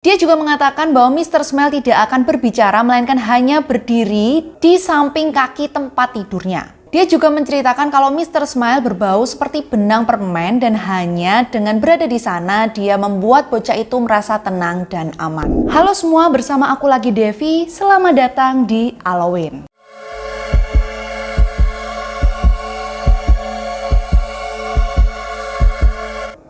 Dia juga mengatakan bahwa Mr. Smile tidak akan berbicara melainkan hanya berdiri di samping kaki tempat tidurnya. Dia juga menceritakan kalau Mr. Smile berbau seperti benang permen dan hanya dengan berada di sana dia membuat bocah itu merasa tenang dan aman. Halo semua, bersama aku lagi Devi. Selamat datang di Halloween.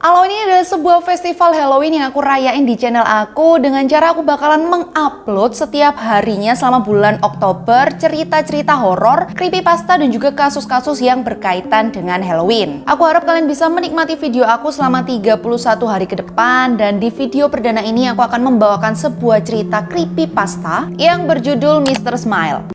Halloween ini adalah sebuah festival Halloween yang aku rayain di channel aku dengan cara aku bakalan mengupload setiap harinya selama bulan Oktober cerita-cerita horor, creepypasta dan juga kasus-kasus yang berkaitan dengan Halloween. Aku harap kalian bisa menikmati video aku selama 31 hari ke depan, dan di video perdana ini aku akan membawakan sebuah cerita creepypasta yang berjudul Mr. Smile.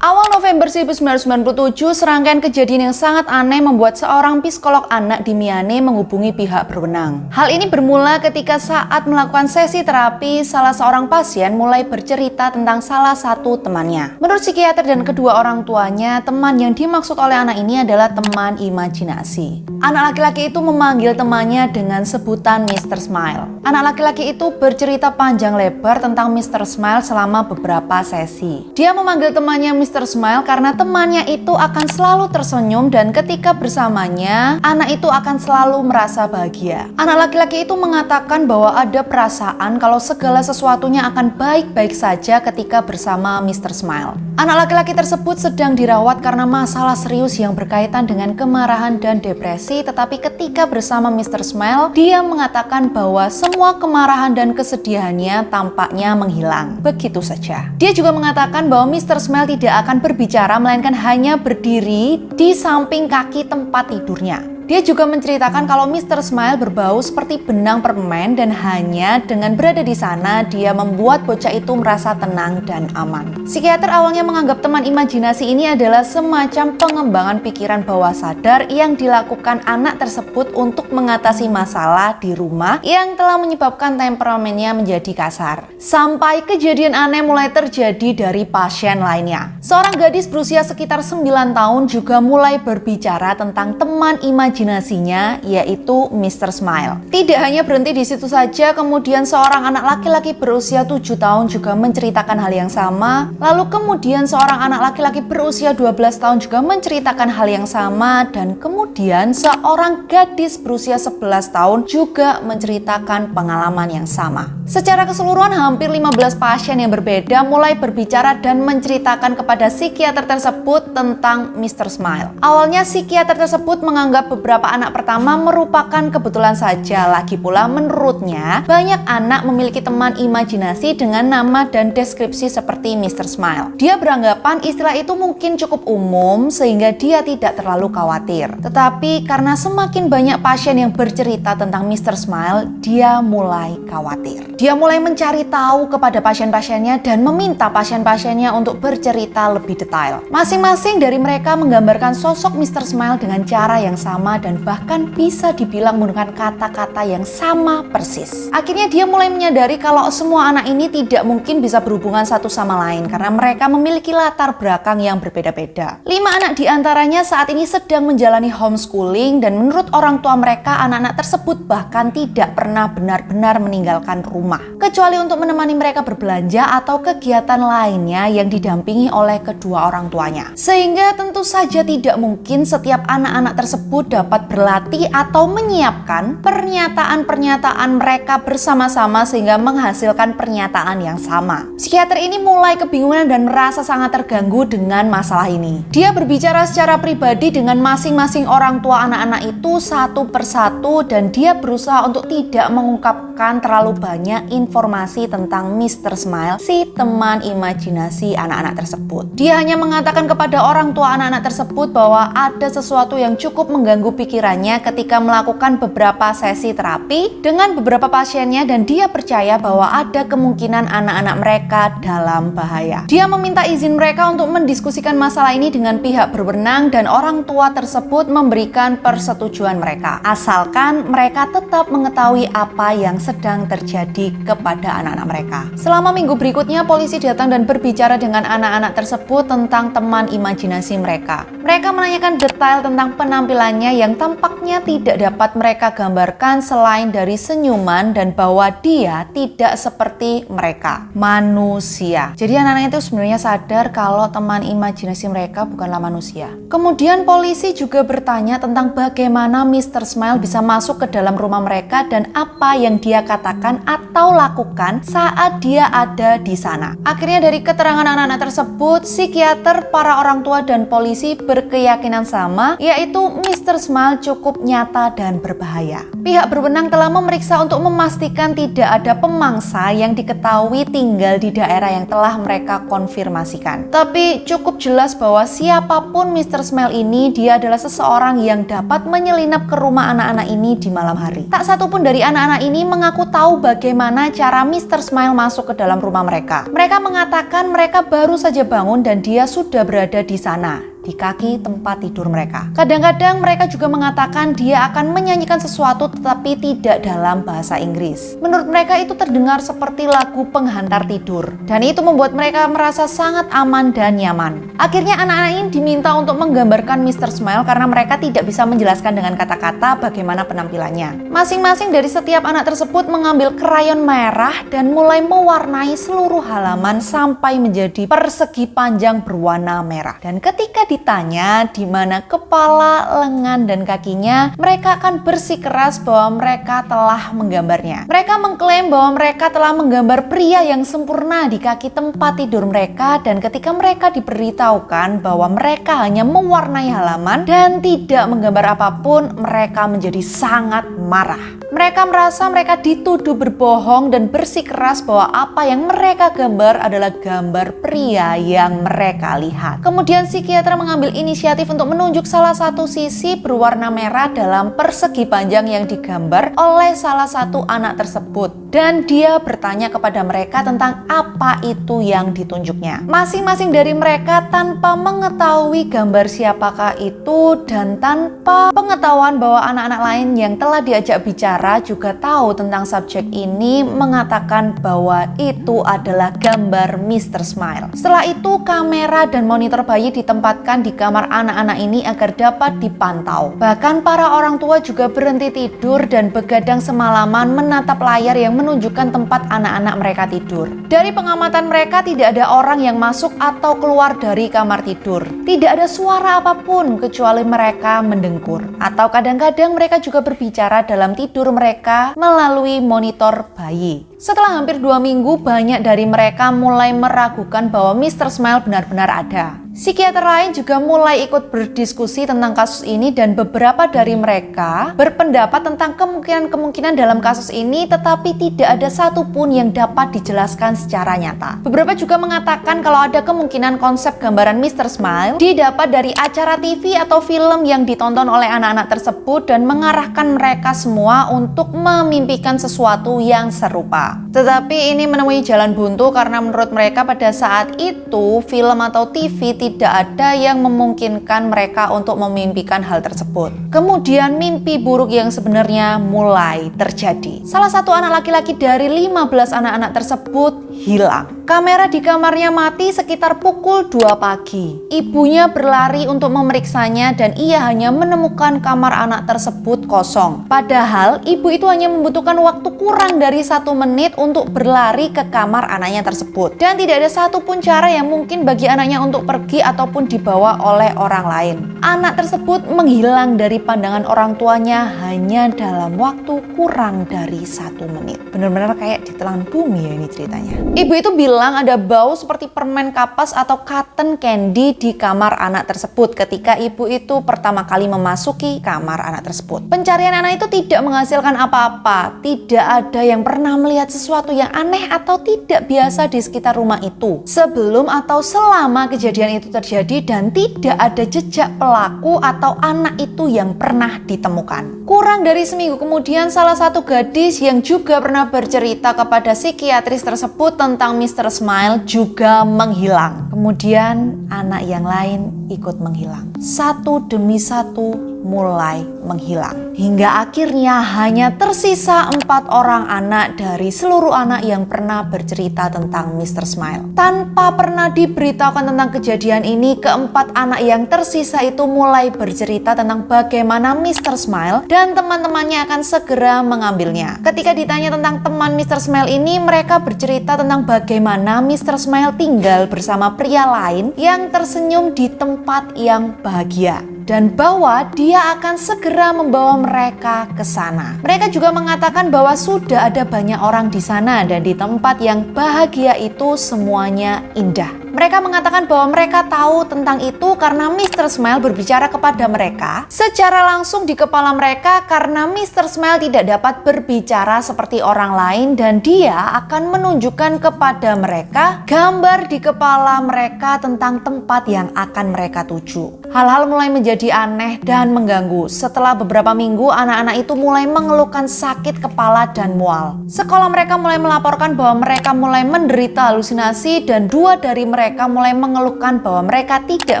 Awal November 1997, serangkaian kejadian yang sangat aneh membuat seorang psikolog anak di Miami menghubungi pihak berwenang. Hal ini bermula ketika saat melakukan sesi terapi, salah seorang pasien mulai bercerita tentang salah satu temannya. Menurut psikiater dan kedua orang tuanya, teman yang dimaksud oleh anak ini adalah teman imajinasi. Anak laki-laki itu memanggil temannya dengan sebutan Mr. Smile. Anak laki-laki itu bercerita panjang lebar tentang Mr. Smile selama beberapa sesi. Dia memanggil temannya Mr. Smile karena temannya itu akan selalu tersenyum dan ketika bersamanya, anak itu akan selalu merasa bahagia. Anak laki-laki itu mengatakan bahwa ada perasaan kalau segala sesuatunya akan baik-baik saja ketika bersama Mr. Smile. Anak laki-laki tersebut sedang dirawat karena masalah serius yang berkaitan dengan kemarahan dan depresi, tetapi ketika bersama Mr. Smile, dia mengatakan bahwa semua kemarahan dan kesedihannya tampaknya menghilang. Begitu saja. Dia juga mengatakan bahwa Mr. Smile tidak akan berbicara melainkan hanya berdiri di samping kaki tempat tidurnya. Dia juga menceritakan kalau Mr. Smile berbau seperti benang permen dan hanya dengan berada di sana dia membuat bocah itu merasa tenang dan aman. Psikiater awalnya menganggap teman imajinasi ini adalah semacam pengembangan pikiran bawah sadar yang dilakukan anak tersebut untuk mengatasi masalah di rumah yang telah menyebabkan temperamennya menjadi kasar. Sampai kejadian aneh mulai terjadi dari pasien lainnya. Seorang gadis berusia sekitar 9 tahun juga mulai berbicara tentang teman imajinasinya, yaitu Mr. Smile. Tidak hanya berhenti di situ saja, kemudian seorang anak laki-laki berusia 7 tahun juga menceritakan hal yang sama. Lalu kemudian seorang anak laki-laki berusia 12 tahun juga menceritakan hal yang sama, dan kemudian seorang gadis berusia 11 tahun juga menceritakan pengalaman yang sama. Secara keseluruhan hampir 15 pasien yang berbeda mulai berbicara dan menceritakan kepada psikiater tersebut tentang Mr. Smile. Awalnya psikiater tersebut menganggap beberapa anak pertama merupakan kebetulan saja. Lagi pula menurutnya banyak anak memiliki teman imajinasi dengan nama dan deskripsi seperti Mr. Smile. Dia beranggapan istilah itu mungkin cukup umum sehingga dia tidak terlalu khawatir. Tetapi karena semakin banyak pasien yang bercerita tentang Mr. Smile, dia mulai khawatir. Dia mulai mencari tahu kepada pasien-pasiennya dan meminta pasien-pasiennya untuk bercerita lebih detail. Masing-masing dari mereka menggambarkan sosok Mr. Smile dengan cara yang sama dan bahkan bisa dibilang menggunakan kata-kata yang sama persis. Akhirnya dia mulai menyadari kalau semua anak ini tidak mungkin bisa berhubungan satu sama lain karena mereka memiliki latar belakang yang berbeda-beda. 5 anak di antaranya saat ini sedang menjalani homeschooling dan menurut orang tua mereka anak-anak tersebut bahkan tidak pernah benar-benar meninggalkan rumah, kecuali untuk menemani mereka berbelanja atau kegiatan lainnya yang didampingi oleh kedua orang tuanya. Sehingga tentu saja tidak mungkin setiap anak-anak tersebut dapat berlatih atau menyiapkan pernyataan-pernyataan mereka bersama-sama sehingga menghasilkan pernyataan yang sama. Psikiater ini mulai kebingungan dan merasa sangat terganggu dengan masalah ini. Dia berbicara secara pribadi dengan masing-masing orang tua anak-anak itu satu persatu dan dia berusaha untuk tidak mengungkapkan terlalu banyak informasi tentang Mr. Smile, si teman imajinasi anak-anak tersebut. Dia hanya mengatakan kepada orang tua anak-anak tersebut bahwa ada sesuatu yang cukup mengganggu pikirannya ketika melakukan beberapa sesi terapi dengan beberapa pasiennya dan dia percaya bahwa ada kemungkinan anak-anak mereka dalam bahaya. Dia meminta izin mereka untuk mendiskusikan masalah ini dengan pihak berwenang dan orang tua tersebut memberikan persetujuan mereka, asalkan mereka tetap mengetahui apa yang sedang terjadi kepada kepada anak-anak mereka. Selama minggu berikutnya, polisi datang dan berbicara dengan anak-anak tersebut tentang teman imajinasi mereka. Mereka menanyakan detail tentang penampilannya yang tampaknya tidak dapat mereka gambarkan selain dari senyuman dan bahwa dia tidak seperti mereka, manusia. Jadi anak-anak itu sebenarnya sadar kalau teman imajinasi mereka bukanlah manusia. Kemudian polisi juga bertanya tentang bagaimana Mr. Smile bisa masuk ke dalam rumah mereka dan apa yang dia katakan atau lakukan saat dia ada di sana. Akhirnya dari keterangan anak-anak tersebut, psikiater, para orang tua dan polisi berkeyakinan sama, yaitu Mr. Smile cukup nyata dan berbahaya. Pihak berwenang telah memeriksa untuk memastikan tidak ada pemangsa yang diketahui tinggal di daerah yang telah mereka konfirmasikan. Tapi cukup jelas bahwa siapapun Mr. Smile ini, dia adalah seseorang yang dapat menyelinap ke rumah anak-anak ini di malam hari. Tak satu pun dari anak-anak ini mengaku tahu bagaimana cara Mr. Smile masuk ke dalam rumah mereka. Mereka mengatakan mereka baru saja bangun dan dia sudah berada di sana, di kaki tempat tidur mereka. Kadang-kadang mereka juga mengatakan dia akan menyanyikan sesuatu tetapi tidak dalam bahasa Inggris. Menurut mereka itu terdengar seperti lagu penghantar tidur, dan itu membuat mereka merasa sangat aman dan nyaman. Akhirnya anak-anak ini diminta untuk menggambarkan Mr. Smile karena mereka tidak bisa menjelaskan dengan kata-kata bagaimana penampilannya. Masing-masing dari setiap anak tersebut mengambil krayon merah dan mulai mewarnai seluruh halaman sampai menjadi persegi panjang berwarna merah. Dan ketika ditanya di mana kepala, lengan, dan kakinya, mereka akan bersikeras bahwa mereka telah menggambarnya. Mereka mengklaim bahwa mereka telah menggambar pria yang sempurna di kaki tempat tidur mereka, dan ketika mereka diberitahukan bahwa mereka hanya mewarnai halaman dan tidak menggambar apapun, mereka menjadi sangat marah. Mereka merasa mereka dituduh berbohong dan bersikeras bahwa apa yang mereka gambar adalah gambar pria yang mereka lihat. Kemudian psikiater mengambil inisiatif untuk menunjuk salah satu sisi berwarna merah dalam persegi panjang yang digambar oleh salah satu anak tersebut. Dan dia bertanya kepada mereka tentang apa itu yang ditunjuknya. Masing-masing dari mereka tanpa mengetahui gambar siapakah itu dan tanpa pengetahuan bahwa anak-anak lain yang telah diajak bicara juga tahu tentang subjek ini mengatakan bahwa itu adalah gambar Mr. Smile. Setelah itu kamera dan monitor bayi ditempatkan di kamar anak-anak ini agar dapat dipantau. Bahkan para orang tua juga berhenti tidur dan begadang semalaman menatap layar yang menunjukkan tempat anak-anak mereka tidur. Dari pengamatan mereka tidak ada orang yang masuk atau keluar dari kamar tidur. Tidak ada suara apapun kecuali mereka mendengkur. Atau kadang-kadang mereka juga berbicara dalam tidur mereka melalui monitor bayi. Setelah hampir 2 minggu, banyak dari mereka mulai meragukan bahwa Mr. Smile benar-benar ada. Psikiater lain juga mulai ikut berdiskusi tentang kasus ini dan beberapa dari mereka berpendapat tentang kemungkinan-kemungkinan dalam kasus ini, tetapi tidak ada satupun yang dapat dijelaskan secara nyata. Beberapa juga mengatakan kalau ada kemungkinan konsep gambaran Mr. Smile didapat dari acara TV atau film yang ditonton oleh anak-anak tersebut dan mengarahkan mereka semua untuk memimpikan sesuatu yang serupa. Tetapi ini menemui jalan buntu karena menurut mereka pada saat itu film atau TV tidak ada yang memungkinkan mereka untuk memimpikan hal tersebut. Kemudian mimpi buruk yang sebenarnya mulai terjadi. Salah satu anak laki-laki dari 15 anak-anak tersebut hilang. Kamera di kamarnya mati sekitar pukul 2 pagi. Ibunya berlari untuk memeriksanya dan ia hanya menemukan kamar anak tersebut kosong. Padahal ibu itu hanya membutuhkan waktu kurang dari 1 menit untuk berlari ke kamar anaknya tersebut. Dan tidak ada satupun cara yang mungkin bagi anaknya untuk pergi ataupun dibawa oleh orang lain. Anak tersebut menghilang dari pandangan orang tuanya hanya dalam waktu kurang dari 1 menit. Benar-benar kayak ditelan bumi ya ini ceritanya. Ibu itu bilang ada bau seperti permen kapas atau cotton candy di kamar anak tersebut ketika ibu itu pertama kali memasuki kamar anak tersebut. Pencarian anak itu tidak menghasilkan apa-apa. Tidak ada yang pernah melihat sesuatu yang aneh atau tidak biasa di sekitar rumah itu sebelum atau selama kejadian itu terjadi, dan tidak ada jejak pelaku atau anak itu yang pernah ditemukan. Kurang dari seminggu kemudian, salah satu gadis yang juga pernah bercerita kepada psikiatris tersebut tentang Mr. Smile juga menghilang. Kemudian anak yang lain ikut menghilang. Satu demi satu mulai menghilang. Hingga akhirnya hanya tersisa 4 orang anak dari seluruh anak yang pernah bercerita tentang Mr. Smile. Tanpa pernah diberitahukan tentang kejadian ini, keempat anak yang tersisa itu mulai bercerita tentang bagaimana Mr. Smile dan teman-temannya akan segera mengambilnya. Ketika ditanya tentang teman Mr. Smile ini, mereka bercerita tentang bagaimana Mr. Smile tinggal bersama pria lain yang tersenyum di tempat yang bahagia, dan bahwa dia akan segera membawa mereka ke sana. Mereka juga mengatakan bahwa sudah ada banyak orang di sana dan di tempat yang bahagia itu semuanya indah. Mereka mengatakan bahwa mereka tahu tentang itu karena Mr. Smile berbicara kepada mereka secara langsung di kepala mereka, karena Mr. Smile tidak dapat berbicara seperti orang lain dan dia akan menunjukkan kepada mereka gambar di kepala mereka tentang tempat yang akan mereka tuju. Hal-hal mulai menjadi aneh dan mengganggu. Setelah beberapa minggu, anak-anak itu mulai mengeluhkan sakit kepala dan mual. Sekolah mereka mulai melaporkan bahwa mereka mulai menderita halusinasi dan 2 dari mereka mulai mengeluhkan bahwa mereka tidak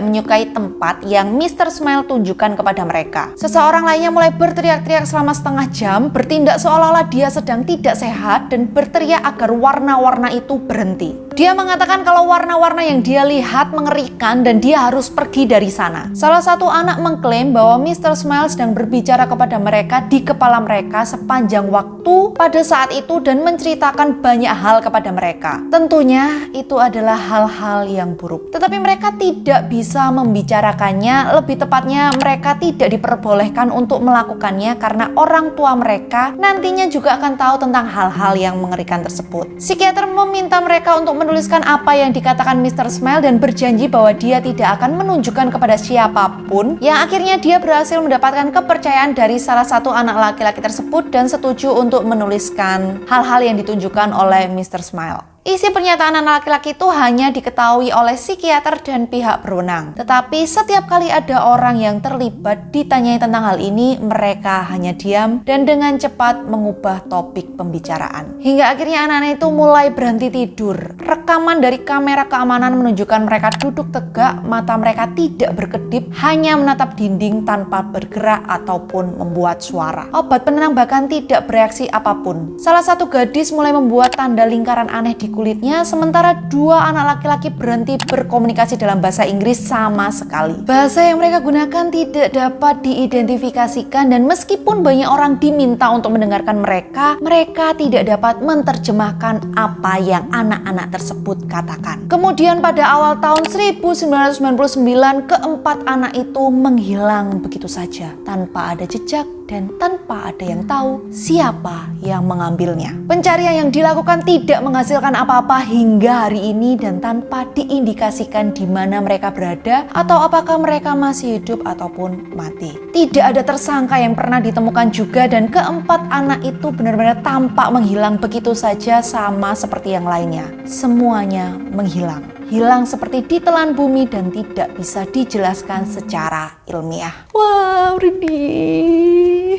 menyukai tempat yang Mr. Smile tunjukkan kepada mereka. Seseorang lainnya mulai berteriak-teriak selama setengah jam, bertindak seolah-olah dia sedang tidak sehat dan berteriak agar warna-warna itu berhenti. Dia mengatakan kalau warna-warna yang dia lihat mengerikan dan dia harus pergi dari sana. Salah satu anak mengklaim bahwa Mr. Smile sedang berbicara kepada mereka di kepala mereka sepanjang waktu pada saat itu dan menceritakan banyak hal kepada mereka. Tentunya itu adalah hal-hal yang buruk. Tetapi mereka tidak bisa membicarakannya, lebih tepatnya mereka tidak diperbolehkan untuk melakukannya karena orang tua mereka nantinya juga akan tahu tentang hal-hal yang mengerikan tersebut. Psikiater meminta mereka untuk menuliskan apa yang dikatakan Mr. Smile dan berjanji bahwa dia tidak akan menunjukkan kepada siapapun, yang akhirnya dia berhasil mendapatkan kepercayaan dari salah satu anak laki-laki tersebut dan setuju untuk menuliskan hal-hal yang ditunjukkan oleh Mr. Smile. Isi pernyataan anak laki-laki itu hanya diketahui oleh psikiater dan pihak berwenang. Tetapi setiap kali ada orang yang terlibat ditanyai tentang hal ini, mereka hanya diam dan dengan cepat mengubah topik pembicaraan. Hingga akhirnya anak-anak itu mulai berhenti tidur. Rekaman dari kamera keamanan menunjukkan mereka duduk tegak, mata mereka tidak berkedip, hanya menatap dinding tanpa bergerak ataupun membuat suara. Obat penenang bahkan tidak bereaksi apapun. Salah satu gadis mulai membuat tanda lingkaran aneh di kulitnya, sementara 2 anak laki-laki berhenti berkomunikasi dalam bahasa Inggris sama sekali. Bahasa yang mereka gunakan tidak dapat diidentifikasikan dan meskipun banyak orang diminta untuk mendengarkan mereka, mereka tidak dapat menerjemahkan apa yang anak-anak tersebut katakan. Kemudian pada awal tahun 1999, keempat anak itu menghilang begitu saja tanpa ada jejak dan tanpa ada yang tahu siapa yang mengambilnya. Pencarian yang dilakukan tidak menghasilkan apa-apa hingga hari ini dan tanpa diindikasikan di mana mereka berada atau apakah mereka masih hidup ataupun mati. Tidak ada tersangka yang pernah ditemukan juga dan keempat anak itu benar-benar tampak menghilang begitu saja sama seperti yang lainnya. Semuanya menghilang. Hilang seperti ditelan bumi dan tidak bisa dijelaskan secara ilmiah. Wow, Rini.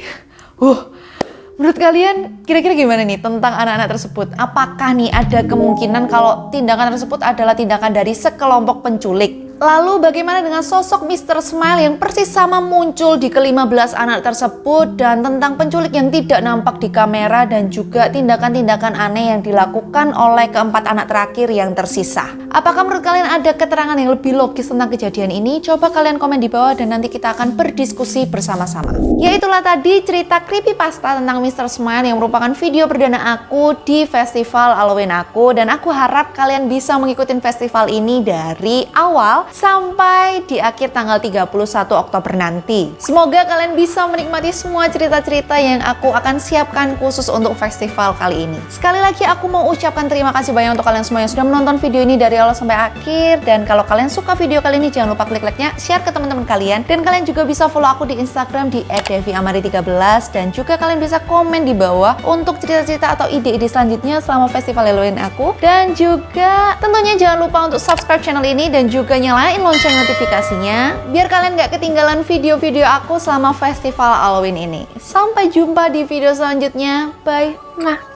Menurut kalian kira-kira gimana nih tentang anak-anak tersebut? Apakah nih ada kemungkinan kalau tindakan tersebut adalah tindakan dari sekelompok penculik? Lalu bagaimana dengan sosok Mr. Smile yang persis sama muncul di ke-15 anak tersebut, dan tentang penculik yang tidak nampak di kamera dan juga tindakan-tindakan aneh yang dilakukan oleh keempat anak terakhir yang tersisa? Apakah menurut kalian ada keterangan yang lebih logis tentang kejadian ini? Coba kalian komen di bawah dan nanti kita akan berdiskusi bersama-sama. Yaitulah tadi cerita creepypasta tentang Mr. Smile yang merupakan video perdana aku di festival Halloween aku, dan aku harap kalian bisa mengikuti festival ini dari awal sampai di akhir tanggal 31 Oktober nanti. Semoga kalian bisa menikmati semua cerita-cerita yang aku akan siapkan khusus untuk festival kali ini. Sekali lagi aku mau ucapkan terima kasih banyak untuk kalian semua yang sudah menonton video ini dari awal sampai akhir. Dan kalau kalian suka video kali ini, jangan lupa klik like-nya, share ke teman-teman kalian. Dan kalian juga bisa follow aku di Instagram di @deviamari13. Dan juga kalian bisa komen di bawah untuk cerita-cerita atau ide-ide selanjutnya selama festival Halloween aku. Dan juga tentunya jangan lupa untuk subscribe channel ini dan juga nyalain lonceng notifikasinya biar kalian gak ketinggalan video-video aku selama festival Halloween ini. Sampai jumpa di video selanjutnya. Bye.